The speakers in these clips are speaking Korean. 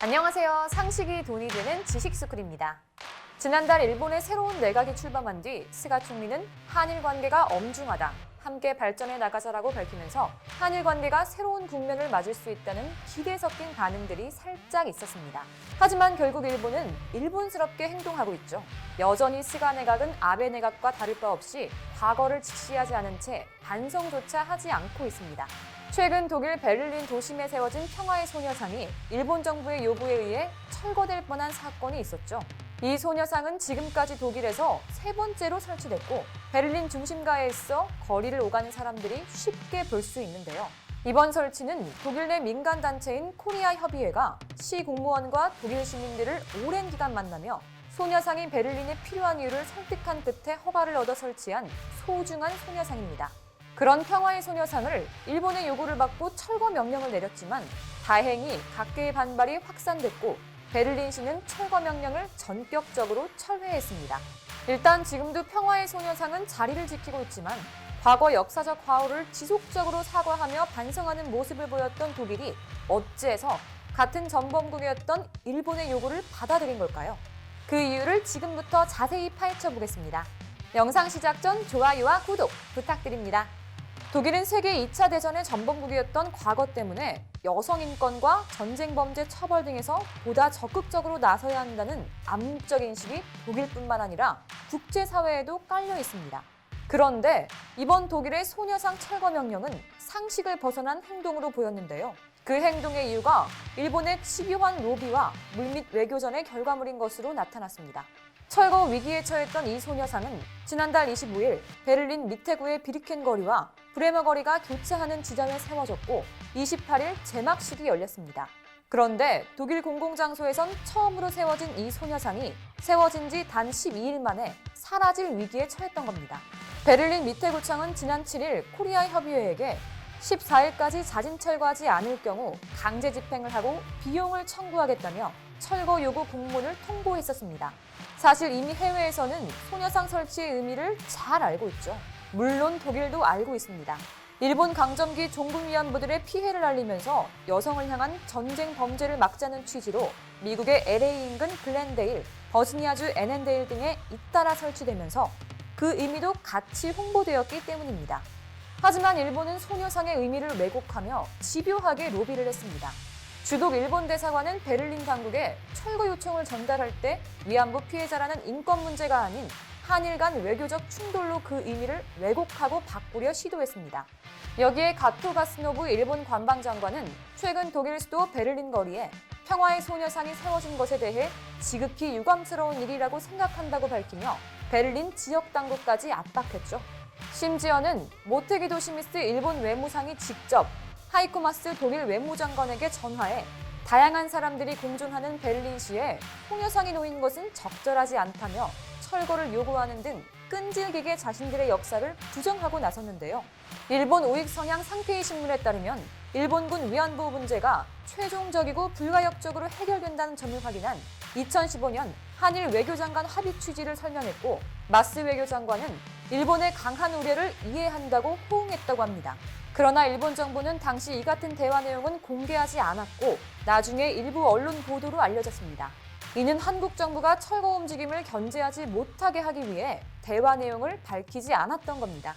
안녕하세요. 상식이 돈이 되는 지식스쿨입니다. 지난달 일본의 새로운 내각이 출범한 뒤 스가 총리는 한일 관계가 엄중하다, 함께 발전해 나가자라고 밝히면서 한일 관계가 새로운 국면을 맞을 수 있다는 기대 섞인 반응들이 살짝 있었습니다. 하지만 결국 일본은 일본스럽게 행동하고 있죠. 여전히 스가 내각은 아베 내각과 다를 바 없이 과거를 직시하지 않은 채 반성조차 하지 않고 있습니다. 최근 독일 베를린 도심에 세워진 평화의 소녀상이 일본 정부의 요구에 의해 철거될 뻔한 사건이 있었죠. 이 소녀상은 지금까지 독일에서 세 번째로 설치됐고 베를린 중심가에 있어 거리를 오가는 사람들이 쉽게 볼 수 있는데요. 이번 설치는 독일 내 민간단체인 코리아 협의회가 시 공무원과 독일 시민들을 오랜 기간 만나며 소녀상이 베를린에 필요한 이유를 설득한 끝에 허가를 얻어 설치한 소중한 소녀상입니다. 그런 평화의 소녀상을 일본의 요구를 받고 철거 명령을 내렸지만 다행히 각계의 반발이 확산됐고 베를린시는 철거 명령을 전격적으로 철회했습니다. 일단 지금도 평화의 소녀상은 자리를 지키고 있지만 과거 역사적 과오를 지속적으로 사과하며 반성하는 모습을 보였던 독일이 어째서 같은 전범국이었던 일본의 요구를 받아들인 걸까요? 그 이유를 지금부터 자세히 파헤쳐 보겠습니다. 영상 시작 전 좋아요와 구독 부탁드립니다. 독일은 세계 2차 대전의 전범국이었던 과거 때문에 여성 인권과 전쟁 범죄 처벌 등에서 보다 적극적으로 나서야 한다는 암묵적 인식이 독일뿐만 아니라 국제사회에도 깔려 있습니다. 그런데 이번 독일의 소녀상 철거 명령은 상식을 벗어난 행동으로 보였는데요. 그 행동의 이유가 일본의 집요한 로비와 물밑 외교전의 결과물인 것으로 나타났습니다. 철거 위기에 처했던 이 소녀상은 지난달 25일 베를린 미테구의 비르켄 거리와 브레머 거리가 교차하는 지점에 세워졌고 28일 제막식이 열렸습니다. 그런데 독일 공공장소에선 처음으로 세워진 이 소녀상이 세워진 지 단 12일 만에 사라질 위기에 처했던 겁니다. 베를린 미테구청은 지난 7일 코리아 협의회에게 14일까지 자진 철거하지 않을 경우 강제 집행을 하고 비용을 청구하겠다며 철거 요구 공문을 통보했었습니다. 사실 이미 해외에서는 소녀상 설치의 의미를 잘 알고 있죠. 물론 독일도 알고 있습니다. 일본 강점기 종군 위안부들의 피해를 알리면서 여성을 향한 전쟁 범죄를 막자는 취지로 미국의 LA 인근 글렌데일, 버지니아주 애넨데일 등에 잇따라 설치되면서 그 의미도 같이 홍보되었기 때문입니다. 하지만 일본은 소녀상의 의미를 왜곡하며 집요하게 로비를 했습니다. 주독 일본 대사관은 베를린 당국에 철거 요청을 전달할 때 위안부 피해자라는 인권 문제가 아닌 한일 간 외교적 충돌로 그 의미를 왜곡하고 바꾸려 시도했습니다. 여기에 가토 가스노부 일본 관방장관은 최근 독일 수도 베를린 거리에 평화의 소녀상이 세워진 것에 대해 지극히 유감스러운 일이라고 생각한다고 밝히며 베를린 지역 당국까지 압박했죠. 심지어는 모테기 도시미스 일본 외무상이 직접 하이코 마스 독일 외무장관에게 전화해 다양한 사람들이 공존하는 베를린시에 소녀상이 놓인 것은 적절하지 않다며 철거를 요구하는 등 끈질기게 자신들의 역사를 부정하고 나섰는데요. 일본 우익 성향 상케이 신문에 따르면 일본군 위안부 문제가 최종적이고 불가역적으로 해결된다는 점을 확인한 2015년 한일 외교장관 합의 취지를 설명했고 마스 외교장관은 일본의 강한 우려를 이해한다고 호응했다고 합니다. 그러나 일본 정부는 당시 이 같은 대화 내용은 공개하지 않았고 나중에 일부 언론 보도로 알려졌습니다. 이는 한국 정부가 철거 움직임을 견제하지 못하게 하기 위해 대화 내용을 밝히지 않았던 겁니다.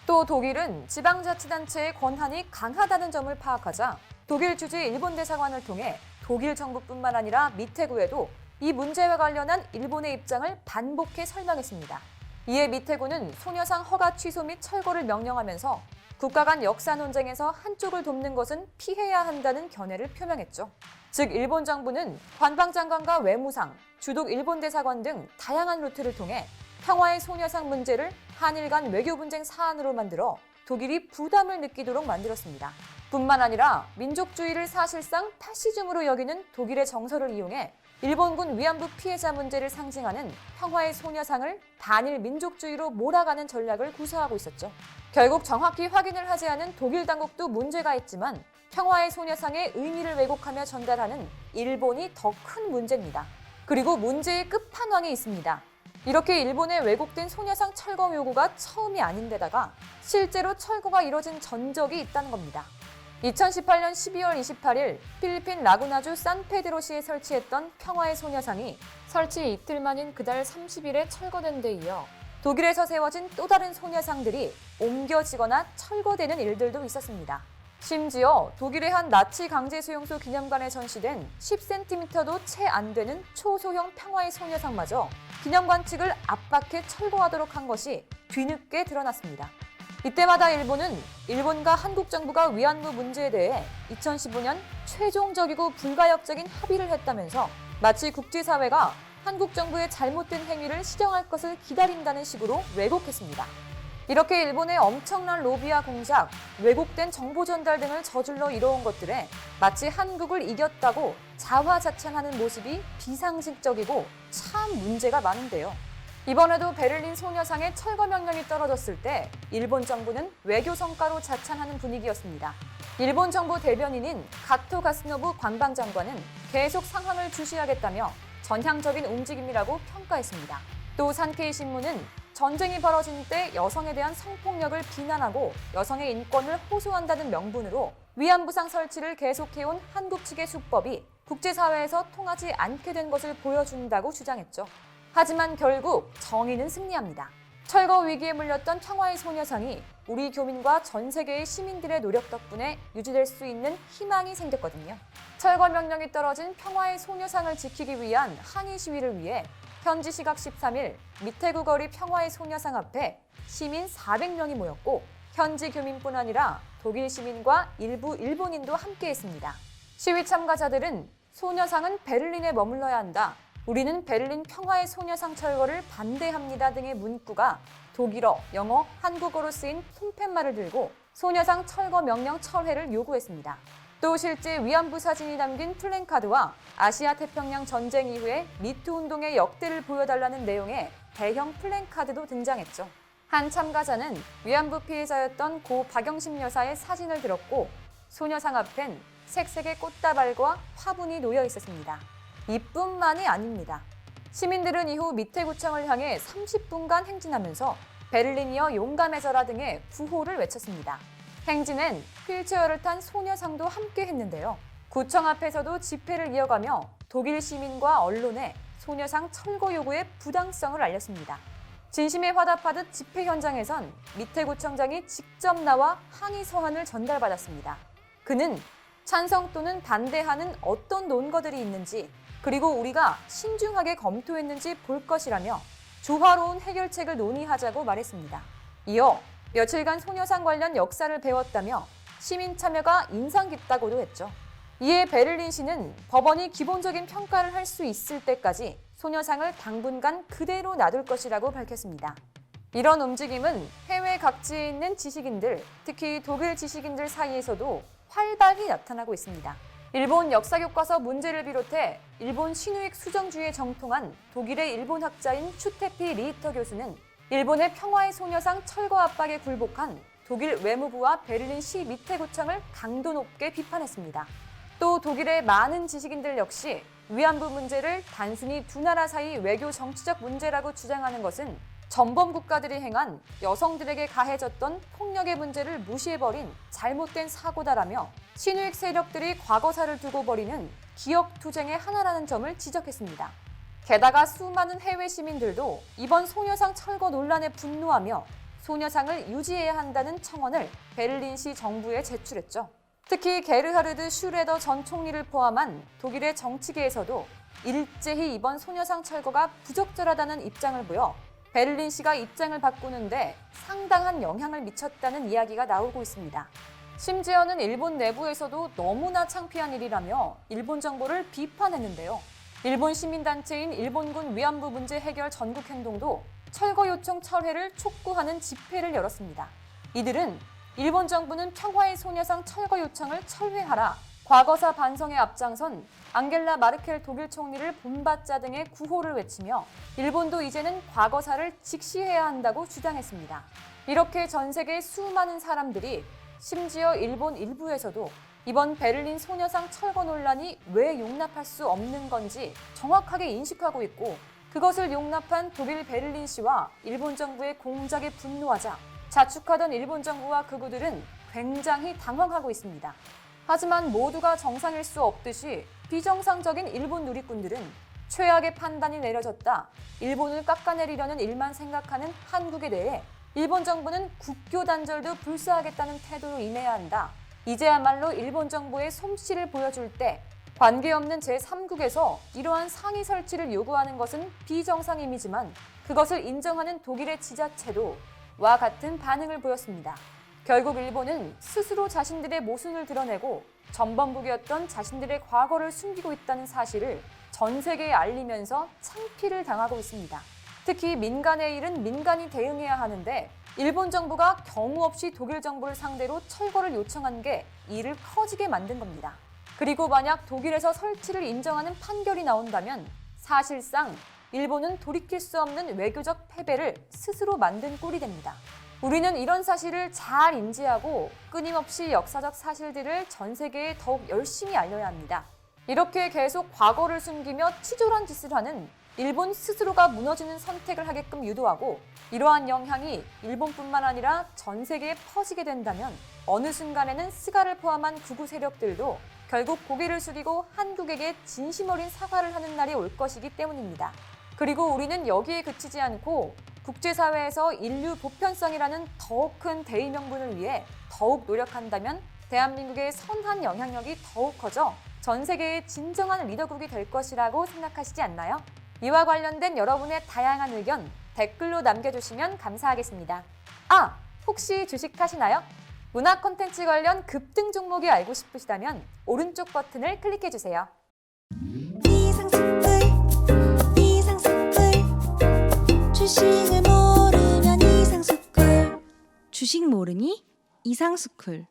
또 독일은 지방자치단체의 권한이 강하다는 점을 파악하자 독일 주재 일본 대사관을 통해 독일 정부뿐만 아니라 미테구에도 이 문제와 관련한 일본의 입장을 반복해 설명했습니다. 이에 미테구는 소녀상 허가 취소 및 철거를 명령하면서 국가 간 역사 논쟁에서 한쪽을 돕는 것은 피해야 한다는 견해를 표명했죠. 즉 일본 정부는 관방장관과 외무상, 주독 일본 대사관 등 다양한 루트를 통해 평화의 소녀상 문제를 한일 간 외교 분쟁 사안으로 만들어 독일이 부담을 느끼도록 만들었습니다. 뿐만 아니라 민족주의를 사실상 파시즘으로 여기는 독일의 정서를 이용해 일본군 위안부 피해자 문제를 상징하는 평화의 소녀상을 반일 민족주의로 몰아가는 전략을 구사하고 있었죠. 결국 정확히 확인을 하지 않은 독일 당국도 문제가 있지만 평화의 소녀상의 의미를 왜곡하며 전달하는 일본이 더 큰 문제입니다. 그리고 문제의 끝판왕이 있습니다. 이렇게 일본의 왜곡된 소녀상 철거 요구가 처음이 아닌데다가 실제로 철거가 이뤄진 전적이 있다는 겁니다. 2018년 12월 28일 필리핀 라구나주 산페드로시에 설치했던 평화의 소녀상이 설치 이틀 만인 그달 30일에 철거된 데 이어 독일에서 세워진 또 다른 소녀상들이 옮겨지거나 철거되는 일들도 있었습니다. 심지어 독일의 한 나치 강제수용소 기념관에 전시된 10cm도 채 안 되는 초소형 평화의 소녀상마저 기념관 측을 압박해 철거하도록 한 것이 뒤늦게 드러났습니다. 이때마다 일본은 일본과 한국 정부가 위안부 문제에 대해 2015년 최종적이고 불가역적인 합의를 했다면서 마치 국제사회가 한국 정부의 잘못된 행위를 시정할 것을 기다린다는 식으로 왜곡했습니다. 이렇게 일본의 엄청난 로비와 공작, 왜곡된 정보 전달 등을 저질러 이뤄온 것들에 마치 한국을 이겼다고 자화자찬하는 모습이 비상식적이고 참 문제가 많은데요. 이번에도 베를린 소녀상의 철거 명령이 떨어졌을 때 일본 정부는 외교 성과로 자찬하는 분위기였습니다. 일본 정부 대변인인 가토 가스노부 관방장관은 계속 상황을 주시하겠다며 전향적인 움직임이라고 평가했습니다. 또 산케이 신문은 전쟁이 벌어진 때 여성에 대한 성폭력을 비난하고 여성의 인권을 호소한다는 명분으로 위안부상 설치를 계속해온 한국 측의 수법이 국제사회에서 통하지 않게 된 것을 보여준다고 주장했죠. 하지만 결국 정의는 승리합니다. 철거 위기에 물렸던 평화의 소녀상이 우리 교민과 전 세계의 시민들의 노력 덕분에 유지될 수 있는 희망이 생겼거든요. 철거 명령이 떨어진 평화의 소녀상을 지키기 위한 항의 시위를 위해 현지 시각 13일 미테구 거리 평화의 소녀상 앞에 시민 400명이 모였고 현지 교민뿐 아니라 독일 시민과 일부 일본인도 함께했습니다. 시위 참가자들은 소녀상은 베를린에 머물러야 한다. 우리는 베를린 평화의 소녀상 철거를 반대합니다 등의 문구가 독일어, 영어, 한국어로 쓰인 폰팻말을 들고 소녀상 철거 명령 철회를 요구했습니다. 또 실제 위안부 사진이 담긴 플랜카드와 아시아 태평양 전쟁 이후의 미투 운동의 역대를 보여달라는 내용의 대형 플랜카드도 등장했죠. 한 참가자는 위안부 피해자였던 고 박영심 여사의 사진을 들었고 소녀상 앞엔 색색의 꽃다발과 화분이 놓여 있었습니다. 이뿐만이 아닙니다. 시민들은 이후 미테구청을 향해 30분간 행진하면서 베를린이여 용감해져라 등의 구호를 외쳤습니다. 행진엔 휠체어를 탄 소녀상도 함께 했는데요. 구청 앞에서도 집회를 이어가며 독일 시민과 언론에 소녀상 철거 요구의 부당성을 알렸습니다. 진심에 화답하듯 집회 현장에선 미테구청장이 직접 나와 항의 서한을 전달받았습니다. 그는 찬성 또는 반대하는 어떤 논거들이 있는지 그리고 우리가 신중하게 검토했는지 볼 것이라며 조화로운 해결책을 논의하자고 말했습니다. 이어 며칠간 소녀상 관련 역사를 배웠다며 시민 참여가 인상 깊다고도 했죠. 이에 베를린시는 법원이 기본적인 평가를 할 수 있을 때까지 소녀상을 당분간 그대로 놔둘 것이라고 밝혔습니다. 이런 움직임은 해외 각지에 있는 지식인들, 특히 독일 지식인들 사이에서도 활발히 나타나고 있습니다. 일본 역사교과서 문제를 비롯해 일본 신우익 수정주의에 정통한 독일의 일본 학자인 슈테피 리히터 교수는 일본의 평화의 소녀상 철거 압박에 굴복한 독일 외무부와 베를린시 미테구청을 강도 높게 비판했습니다. 또 독일의 많은 지식인들 역시 위안부 문제를 단순히 두 나라 사이 외교 정치적 문제라고 주장하는 것은 전범 국가들이 행한 여성들에게 가해졌던 폭력의 문제를 무시해버린 잘못된 사고다라며 신우익 세력들이 과거사를 두고 벌이는 기억투쟁의 하나라는 점을 지적했습니다. 게다가 수많은 해외 시민들도 이번 소녀상 철거 논란에 분노하며 소녀상을 유지해야 한다는 청원을 베를린시 정부에 제출했죠. 특히 게르하르드 슈레더 전 총리를 포함한 독일의 정치계에서도 일제히 이번 소녀상 철거가 부적절하다는 입장을 보여 베를린시가 입장을 바꾸는데 상당한 영향을 미쳤다는 이야기가 나오고 있습니다. 심지어는 일본 내부에서도 너무나 창피한 일이라며 일본 정부를 비판했는데요. 일본 시민단체인 일본군 위안부 문제 해결 전국행동도 철거 요청 철회를 촉구하는 집회를 열었습니다. 이들은 일본 정부는 평화의 소녀상 철거 요청을 철회하라, 과거사 반성에 앞장선 앙겔라 마르켈 독일 총리를 본받자 등의 구호를 외치며 일본도 이제는 과거사를 직시해야 한다고 주장했습니다. 이렇게 전 세계의 수많은 사람들이 심지어 일본 일부에서도 이번 베를린 소녀상 철거 논란이 왜 용납할 수 없는 건지 정확하게 인식하고 있고 그것을 용납한 독일 베를린시와 일본 정부의 공작에 분노하자 자축하던 일본 정부와 극우들은 굉장히 당황하고 있습니다. 하지만 모두가 정상일 수 없듯이 비정상적인 일본 누리꾼들은 최악의 판단이 내려졌다. 일본을 깎아내리려는 일만 생각하는 한국에 대해 일본 정부는 국교 단절도 불사하겠다는 태도로 임해야 한다. 이제야말로 일본 정부의 솜씨를 보여줄 때 관계없는 제3국에서 이러한 상의 설치를 요구하는 것은 비정상임이지만 그것을 인정하는 독일의 지자체도 와 같은 반응을 보였습니다. 결국 일본은 스스로 자신들의 모순을 드러내고 전범국이었던 자신들의 과거를 숨기고 있다는 사실을 전 세계에 알리면서 창피를 당하고 있습니다. 특히 민간의 일은 민간이 대응해야 하는데 일본 정부가 경우 없이 독일 정부를 상대로 철거를 요청한 게 일을 커지게 만든 겁니다. 그리고 만약 독일에서 설치를 인정하는 판결이 나온다면 사실상 일본은 돌이킬 수 없는 외교적 패배를 스스로 만든 꼴이 됩니다. 우리는 이런 사실을 잘 인지하고 끊임없이 역사적 사실들을 전 세계에 더욱 열심히 알려야 합니다. 이렇게 계속 과거를 숨기며 치졸한 짓을 하는 일본 스스로가 무너지는 선택을 하게끔 유도하고 이러한 영향이 일본뿐만 아니라 전 세계에 퍼지게 된다면 어느 순간에는 스가를 포함한 극우 세력들도 결국 고개를 숙이고 한국에게 진심 어린 사과를 하는 날이 올 것이기 때문입니다. 그리고 우리는 여기에 그치지 않고 국제사회에서 인류 보편성이라는 더욱 큰 대의 명분을 위해 더욱 노력한다면 대한민국의 선한 영향력이 더욱 커져 전 세계의 진정한 리더국이 될 것이라고 생각하시지 않나요? 이와 관련된 여러분의 다양한 의견 댓글로 남겨주시면 감사하겠습니다. 아! 혹시 주식하시나요? 문화 콘텐츠 관련 급등 종목이 알고 싶으시다면 오른쪽 버튼을 클릭해주세요. 이상스쿨 주식을 모르면 이상스쿨 주식 모르니 이상스쿨